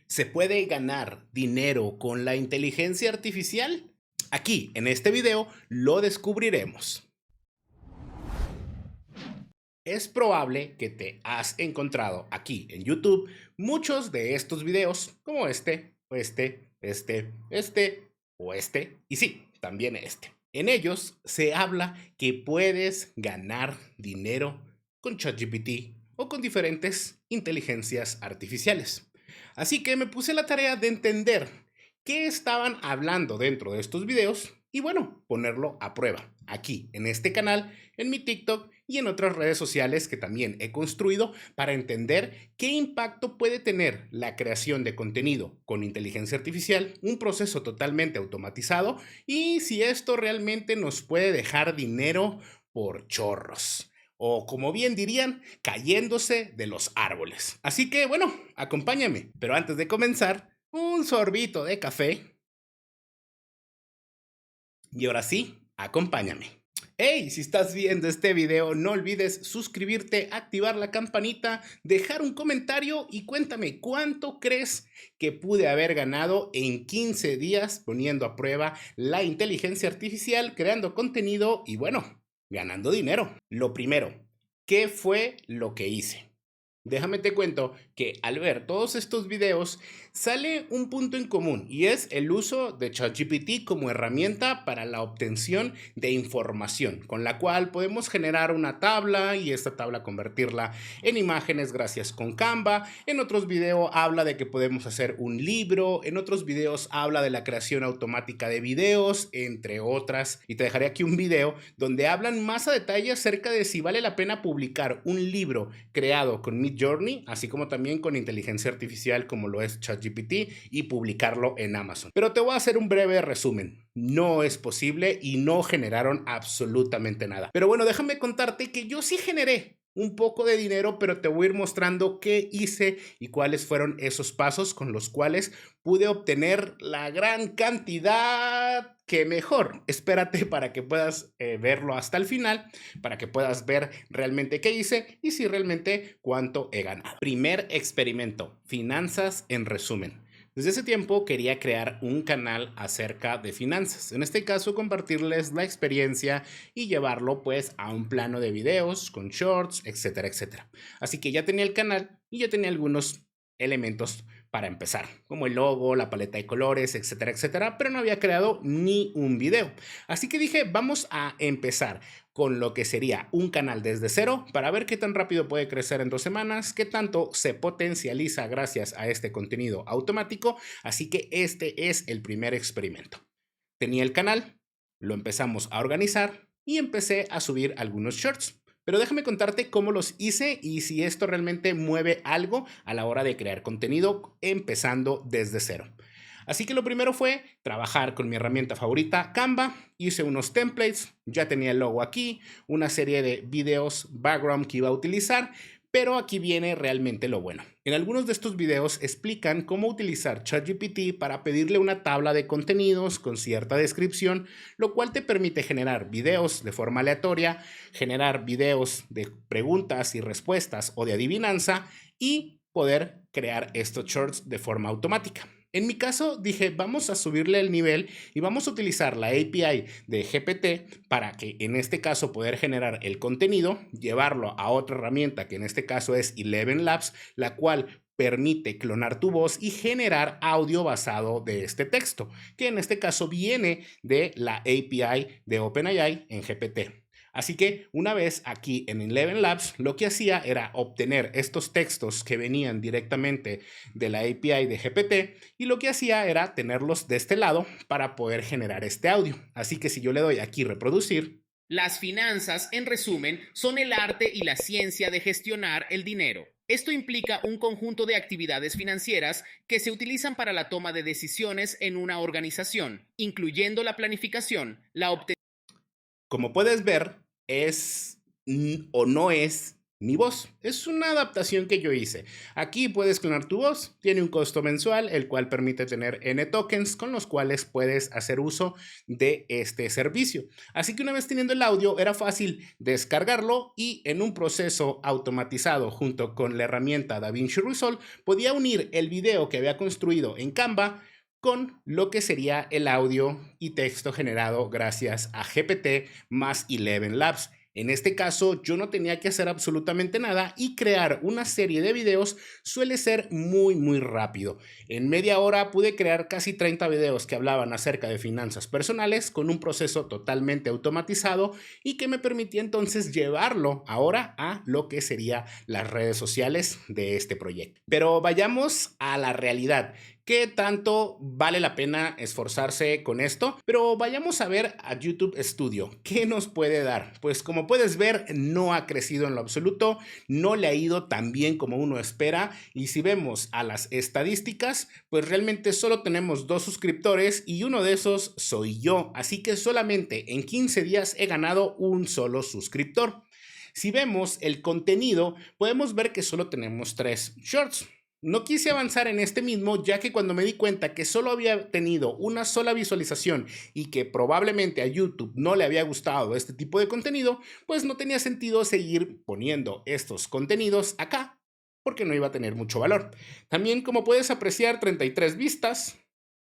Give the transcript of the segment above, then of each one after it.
¿Se puede ganar dinero con la inteligencia artificial? Aquí, en este video, lo descubriremos. Es probable que te has encontrado aquí en YouTube muchos de estos videos, como este, y sí, también este. En ellos se habla que puedes ganar dinero con ChatGPT o con diferentes inteligencias artificiales. Así que me puse la tarea de entender qué estaban hablando dentro de estos videos y bueno, ponerlo a prueba aquí en este canal, en mi TikTok y en otras redes sociales que también he construido para entender qué impacto puede tener la creación de contenido con inteligencia artificial, un proceso totalmente automatizado y si esto realmente nos puede dejar dinero por chorros o como bien dirían, cayéndose de los árboles. Así que bueno, acompáñame. Pero antes de comenzar, un sorbito de café y ahora sí, acompáñame. Hey, si estás viendo este video, no olvides suscribirte, activar la campanita, dejar un comentario y cuéntame cuánto crees que pude haber ganado en 15 días poniendo a prueba la inteligencia artificial, creando contenido y bueno, ganando dinero. Lo primero, ¿qué fue lo que hice? Déjame te cuento que al ver todos estos videos sale un punto en común y es el uso de ChatGPT como herramienta para la obtención de información, con la cual podemos generar una tabla y esta tabla convertirla en imágenes gracias con Canva. En otros videos habla de que podemos hacer un libro, en otros videos habla de la creación automática de videos, entre otras. Y te dejaré aquí un video donde hablan más a detalle acerca de si vale la pena publicar un libro creado con Midjourney, así como también con inteligencia artificial como lo es ChatGPT y publicarlo en Amazon. Pero te voy a hacer un breve resumen. No es posible y no generaron absolutamente nada. Pero bueno, déjame contarte que yo sí generé un poco de dinero, pero te voy a ir mostrando qué hice y cuáles fueron esos pasos con los cuales pude obtener la gran cantidad que mejor. Espérate para que puedas verlo hasta el final, para que puedas ver realmente qué hice y si realmente cuánto he ganado. Primer experimento, finanzas en resumen. Desde ese tiempo quería crear un canal acerca de finanzas. En este caso, compartirles la experiencia y llevarlo pues a un plano de videos con shorts, etcétera, etcétera. Así que ya tenía el canal y ya tenía algunos elementos para empezar, como el logo, la paleta de colores, etcétera, etcétera, pero no había creado ni un video. Así que dije, vamos a empezar con lo que sería un canal desde cero para ver qué tan rápido puede crecer en 2 semanas, qué tanto se potencializa gracias a este contenido automático. Así que este es el primer experimento. Tenía el canal, lo empezamos a organizar y empecé a subir algunos shorts. Pero déjame contarte cómo los hice y si esto realmente mueve algo a la hora de crear contenido empezando desde cero. Así que lo primero fue trabajar con mi herramienta favorita, Canva. Hice unos templates, ya tenía el logo aquí, una serie de videos background que iba a utilizar. Pero aquí viene realmente lo bueno. En algunos de estos videos explican cómo utilizar ChatGPT para pedirle una tabla de contenidos con cierta descripción, lo cual te permite generar videos de forma aleatoria, generar videos de preguntas y respuestas o de adivinanza y poder crear estos shorts de forma automática. En mi caso dije, vamos a subirle el nivel y vamos a utilizar la API de GPT para que en este caso poder generar el contenido, llevarlo a otra herramienta que en este caso es Eleven Labs, la cual permite clonar tu voz y generar audio basado de este texto, que en este caso viene de la API de OpenAI en GPT. Así que una vez aquí en Eleven Labs, lo que hacía era obtener estos textos que venían directamente de la API de GPT y lo que hacía era tenerlos de este lado para poder generar este audio. Así que si yo le doy aquí reproducir. Las finanzas, en resumen, son el arte y la ciencia de gestionar el dinero. Esto implica un conjunto de actividades financieras que se utilizan para la toma de decisiones en una organización, incluyendo la planificación, la obtención. Como puedes ver, o no es mi voz. Es una adaptación que yo hice. Aquí puedes clonar tu voz, tiene un costo mensual, el cual permite tener N tokens con los cuales puedes hacer uso de este servicio. Así que una vez teniendo el audio, era fácil descargarlo y en un proceso automatizado junto con la herramienta DaVinci Resolve, podía unir el video que había construido en Canva con lo que sería el audio y texto generado gracias a GPT más Eleven Labs. En este caso, yo no tenía que hacer absolutamente nada y crear una serie de videos suele ser muy rápido. En media hora pude crear casi 30 videos que hablaban acerca de finanzas personales con un proceso totalmente automatizado y que me permitía entonces llevarlo ahora a lo que serían las redes sociales de este proyecto. Pero vayamos a la realidad. ¿Qué tanto vale la pena esforzarse con esto? Pero vayamos a ver a YouTube Studio. ¿Qué nos puede dar? Pues como puedes ver, no ha crecido en lo absoluto, no le ha ido tan bien como uno espera. Y si vemos a las estadísticas, pues realmente solo tenemos 2 suscriptores y uno de esos soy yo. Así que solamente en 15 días he ganado un solo suscriptor. Si vemos el contenido, podemos ver que solo tenemos 3 shorts. No quise avanzar en este mismo, ya que cuando me di cuenta que solo había tenido una sola visualización y que probablemente a YouTube no le había gustado este tipo de contenido, pues no tenía sentido seguir poniendo estos contenidos acá, porque no iba a tener mucho valor. También, como puedes apreciar, 33 vistas,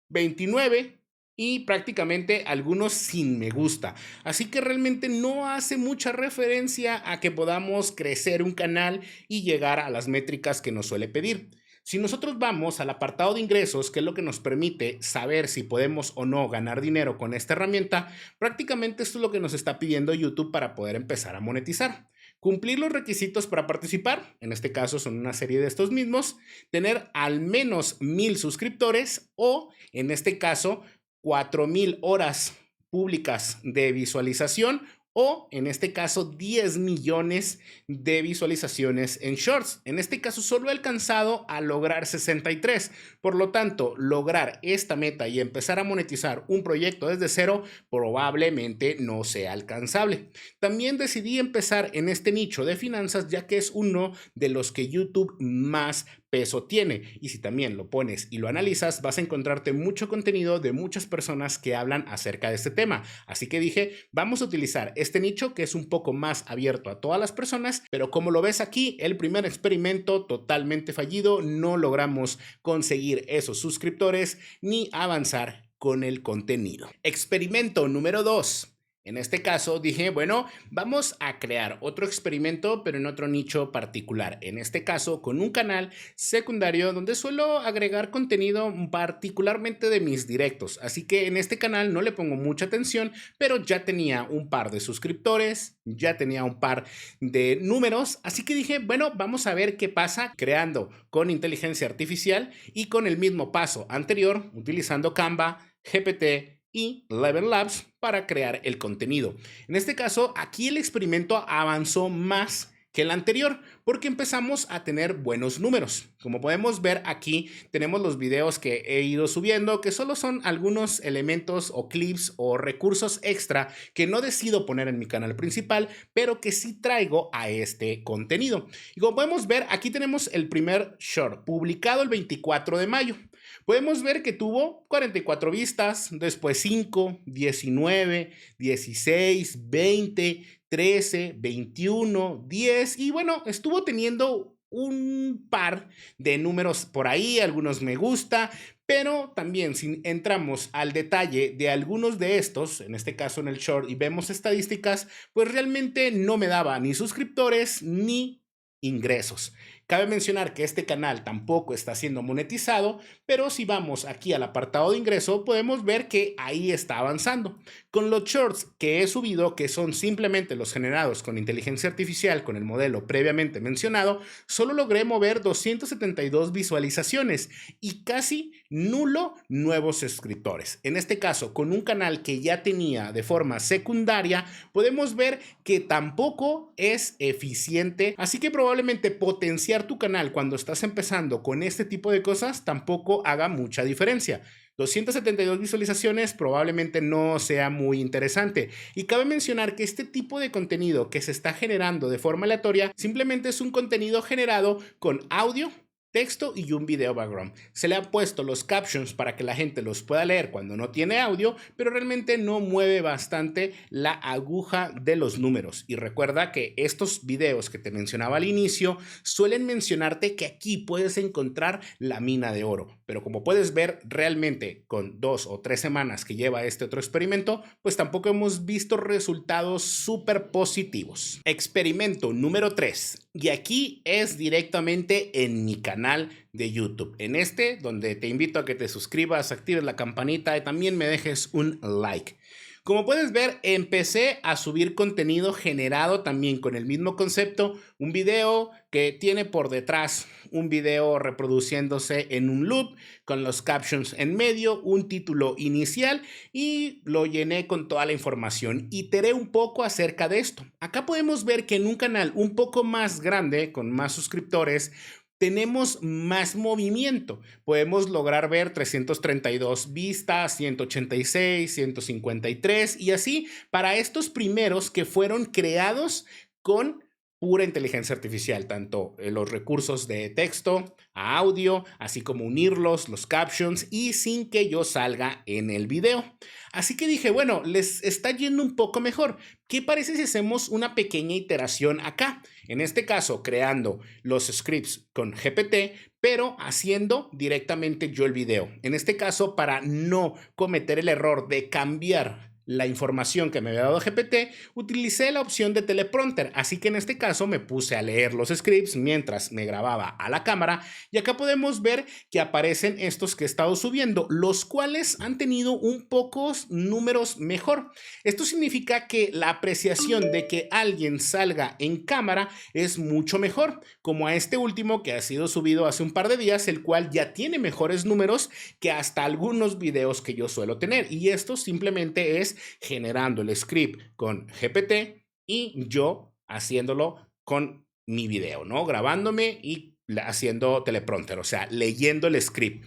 29 y prácticamente algunos sin me gusta. Así que realmente no hace mucha referencia a que podamos crecer un canal y llegar a las métricas que nos suele pedir. Si nosotros vamos al apartado de ingresos, que es lo que nos permite saber si podemos o no ganar dinero con esta herramienta, prácticamente esto es lo que nos está pidiendo YouTube para poder empezar a monetizar. Cumplir los requisitos para participar, en este caso son una serie de estos mismos, tener al menos 1000 suscriptores o, en este caso, 4000 horas públicas de visualización o en este caso 10 millones de visualizaciones en Shorts. En este caso solo he alcanzado a lograr 63. Por lo tanto, lograr esta meta y empezar a monetizar un proyecto desde cero probablemente no sea alcanzable. También decidí empezar en este nicho de finanzas ya que es uno de los que YouTube más peso tiene, y si también lo pones y lo analizas vas a encontrarte mucho contenido de muchas personas que hablan acerca de este tema. Así que dije, vamos a utilizar este nicho que es un poco más abierto a todas las personas, pero como lo ves aquí, el primer experimento totalmente fallido, no logramos conseguir esos suscriptores ni avanzar con el contenido. Experimento número 2. En este caso dije, bueno, vamos a crear otro experimento, pero en otro nicho particular. En este caso, con un canal secundario donde suelo agregar contenido particularmente de mis directos. Así que en este canal no le pongo mucha atención, pero ya tenía un par de suscriptores, ya tenía un par de números. Así que dije, bueno, vamos a ver qué pasa creando con inteligencia artificial y con el mismo paso anterior, utilizando Canva, GPT y Eleven Labs para crear el contenido. En este caso, aquí el experimento avanzó más que el anterior porque empezamos a tener buenos números. Como podemos ver aquí, tenemos los videos que he ido subiendo, que solo son algunos elementos o clips o recursos extra que no decido poner en mi canal principal, pero que sí traigo a este contenido. Y como podemos ver, aquí tenemos el primer short publicado el 24 de mayo. Podemos ver que tuvo 44 vistas, después 5, 19, 16, 20, 13, 21, 10 y bueno, estuvo teniendo un par de números por ahí, algunos me gusta, pero también si entramos al detalle de algunos de estos, en este caso en el short, y vemos estadísticas, pues realmente no me daba ni suscriptores ni ingresos. Cabe mencionar que este canal tampoco está siendo monetizado, pero si vamos aquí al apartado de ingreso, podemos ver que ahí está avanzando. Con los shorts que he subido, que son simplemente los generados con inteligencia artificial con el modelo previamente mencionado, solo logré mover 272 visualizaciones y casi nulo nuevos suscriptores. En este caso, con un canal que ya tenía de forma secundaria, podemos ver que tampoco es eficiente, así que probablemente potenciar tu canal cuando estás empezando con este tipo de cosas tampoco haga mucha diferencia. 272 visualizaciones probablemente no sea muy interesante. Y cabe mencionar que este tipo de contenido que se está generando de forma aleatoria simplemente es un contenido generado con audio, texto y un video background. Se le han puesto los captions para que la gente los pueda leer cuando no tiene audio, pero realmente no mueve bastante la aguja de los números. Y recuerda que estos videos que te mencionaba al inicio suelen mencionarte que aquí puedes encontrar la mina de oro. Pero como puedes ver, realmente con 2 o 3 semanas que lleva este otro experimento, pues tampoco hemos visto resultados súper positivos. Experimento número 3. Y aquí es directamente en mi canal de YouTube. En este, donde te invito a que te suscribas, actives la campanita y también me dejes un like. Como puedes ver, empecé a subir contenido generado también con el mismo concepto, un video que tiene por detrás un video reproduciéndose en un loop con los captions en medio, un título inicial y lo llené con toda la información. Iteré un poco acerca de esto. Acá podemos ver que en un canal un poco más grande, con más suscriptores, tenemos más movimiento. Podemos lograr ver 332 vistas, 186, 153 y así para estos primeros que fueron creados con pura inteligencia artificial, tanto los recursos de texto a audio, así como unirlos, los captions y sin que yo salga en el video. Así que dije, bueno, les está yendo un poco mejor. ¿Qué parece si hacemos una pequeña iteración acá? En este caso, creando los scripts con GPT, pero haciendo directamente yo el video. En este caso, para no cometer el error de cambiar la información que me había dado GPT, utilicé la opción de teleprompter, así que en este caso me puse a leer los scripts mientras me grababa a la cámara y acá podemos ver que aparecen estos que he estado subiendo, los cuales han tenido un pocos números mejor. Esto significa que la apreciación de que alguien salga en cámara es mucho mejor, como a este último que ha sido subido hace un par de días, el cual ya tiene mejores números que hasta algunos videos que yo suelo tener, y esto simplemente es generando el script con GPT y yo haciéndolo con mi video, ¿no? Grabándome y haciendo teleprompter, o sea, leyendo el script.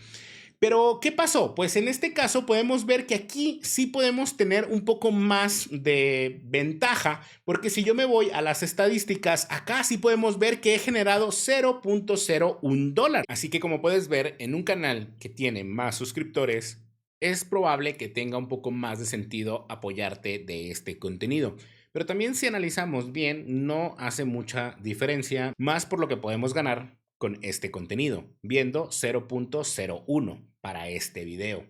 Pero, ¿qué pasó? Pues en este caso podemos ver que aquí sí podemos tener un poco más de ventaja, porque si yo me voy a las estadísticas, acá sí podemos ver que he generado $0.01. Así que como puedes ver, en un canal que tiene más suscriptores, es probable que tenga un poco más de sentido apoyarte de este contenido. Pero también si analizamos bien, no hace mucha diferencia, más por lo que podemos ganar con este contenido, viendo 0.01 para este video.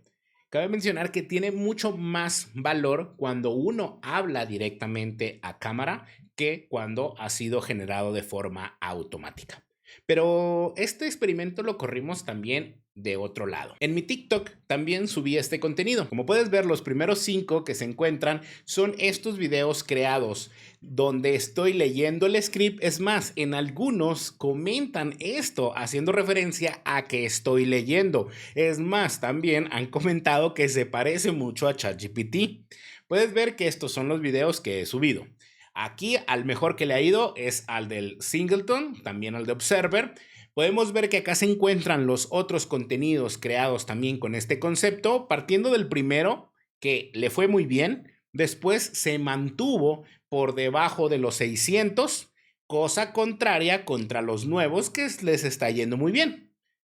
Cabe mencionar que tiene mucho más valor cuando uno habla directamente a cámara que cuando ha sido generado de forma automática. Pero este experimento lo corrimos también de otro lado. En mi TikTok también subí este contenido. Como puedes ver, los primeros 5 que se encuentran son estos videos creados donde estoy leyendo el script. Es más, en algunos comentan esto haciendo referencia a que estoy leyendo. Es más, también han comentado que se parece mucho a ChatGPT. Puedes ver que estos son los videos que he subido. Aquí al mejor que le ha ido es al del Singleton, también al de Observer. Podemos ver que acá se encuentran los otros contenidos creados también con este concepto, partiendo del primero, que le fue muy bien, después se mantuvo por debajo de los 600, cosa contraria contra los nuevos que les está yendo muy bien.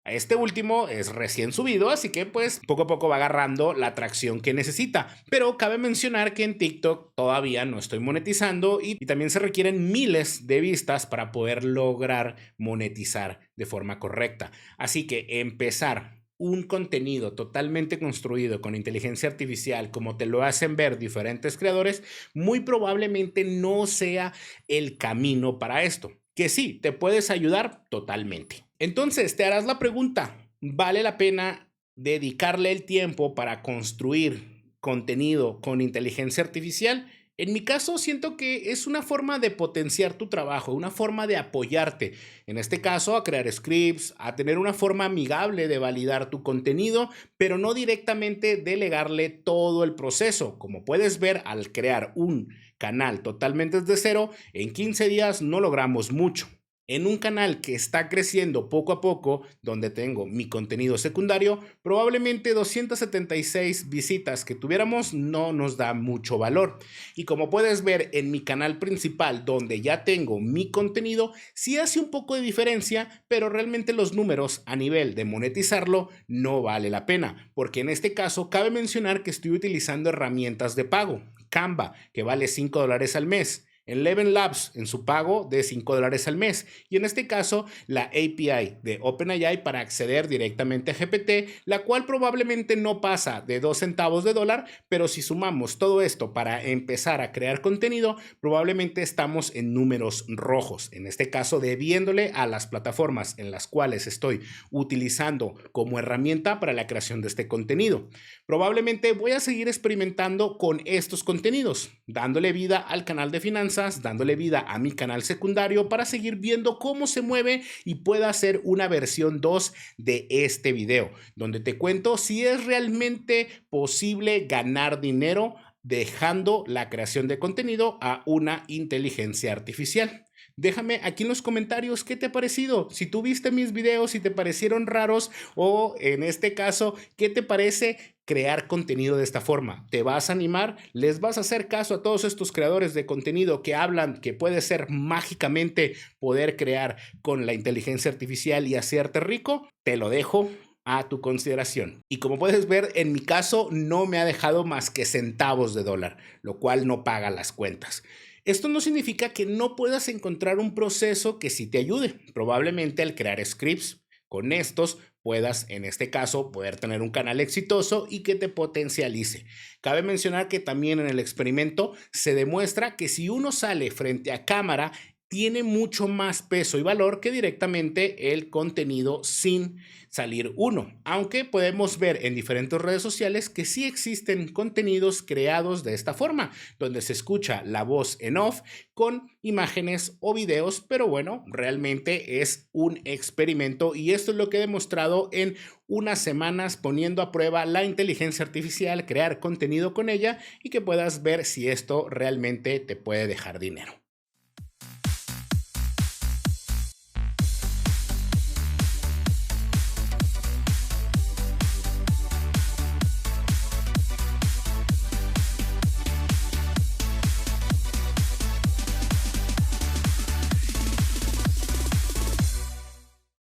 Este último es recién subido, así que pues poco a poco va agarrando la atracción que necesita. Pero cabe mencionar que en TikTok todavía no estoy monetizando y también se requieren miles de vistas para poder lograr monetizar de forma correcta. Así que empezar un contenido totalmente construido con inteligencia artificial, como te lo hacen ver diferentes creadores, muy probablemente no sea el camino para esto. Que sí, te puedes ayudar totalmente. Entonces, te harás la pregunta, ¿vale la pena dedicarle el tiempo para construir contenido con inteligencia artificial? En mi caso, siento que es una forma de potenciar tu trabajo, una forma de apoyarte. En este caso, a crear scripts, a tener una forma amigable de validar tu contenido, pero no directamente delegarle todo el proceso. Como puedes ver, al crear un canal totalmente desde cero, en 15 días no logramos mucho. En un canal que está creciendo poco a poco, donde tengo mi contenido secundario, probablemente 276 visitas que tuviéramos no nos da mucho valor. Y como puedes ver en mi canal principal, donde ya tengo mi contenido, sí hace un poco de diferencia, pero realmente los números a nivel de monetizarlo no vale la pena, porque en este caso cabe mencionar que estoy utilizando herramientas de pago. Canva, que vale $5 al mes. En Eleven Labs, en su pago de $5 al mes. Y en este caso, la API de OpenAI para acceder directamente a GPT, la cual probablemente no pasa de 2 centavos de dólar, pero si sumamos todo esto para empezar a crear contenido, probablemente estamos en números rojos. En este caso, debiéndole a las plataformas en las cuales estoy utilizando como herramienta para la creación de este contenido. Probablemente voy a seguir experimentando con estos contenidos, dándole vida al canal de finanzas, dándole vida a mi canal secundario para seguir viendo cómo se mueve y pueda hacer una versión 2 de este video, donde te cuento si es realmente posible ganar dinero dejando la creación de contenido a una inteligencia artificial. Déjame aquí en los comentarios qué te ha parecido, si tú viste mis videos, si te parecieron raros o en este caso, ¿qué te parece crear contenido de esta forma? ¿Te vas a animar? ¿Les vas a hacer caso a todos estos creadores de contenido que hablan que puede ser mágicamente poder crear con la inteligencia artificial y hacerte rico? Te lo dejo a tu consideración. Y como puedes ver, en mi caso no me ha dejado más que centavos de dólar, lo cual no paga las cuentas. Esto no significa que no puedas encontrar un proceso que sí te ayude. Probablemente al crear scripts con estos puedas, en este caso, poder tener un canal exitoso y que te potencialice. Cabe mencionar que también en el experimento se demuestra que si uno sale frente a cámara, tiene mucho más peso y valor que directamente el contenido sin salir uno. Aunque podemos ver en diferentes redes sociales que sí existen contenidos creados de esta forma, donde se escucha la voz en off con imágenes o videos, pero bueno, realmente es un experimento y esto es lo que he demostrado en unas semanas poniendo a prueba la inteligencia artificial, crear contenido con ella y que puedas ver si esto realmente te puede dejar dinero.